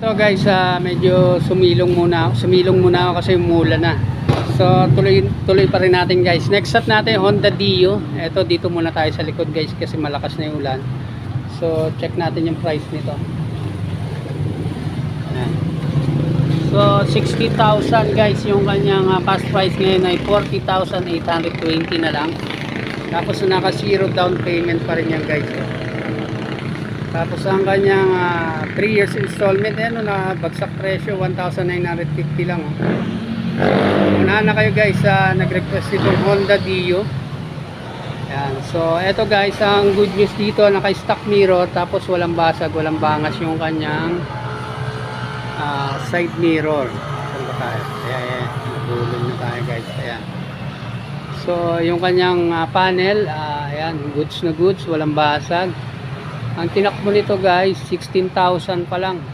So guys, medyo sumilong muna ako kasi umulan na. So tuloy pa rin natin guys. Next up natin Honda Dio. Ito dito muna tayo sa likod guys kasi malakas na yung ulan. So check natin yung price nito. Ayan. So 60,000 guys yung kanyang past price ngayon ay 40,820 na lang. Tapos naka zero down payment pa rin yan guys. Tapos ang kanyang 3 years installment na bagsak presyo 1,950 lang. Unahan na kayo guys nag-request itong Honda Dio. Ayan. So eto guys, ang good news dito, naka-stock mirror tapos walang basag, walang bangas yung kanyang side mirror. Saan ba tayo? Ayan, natulog na tayo guys. Ayan. So yung kanyang panel, ayan, goods na goods, walang basag. Ang tinakbo nito guys 16,000 pa lang.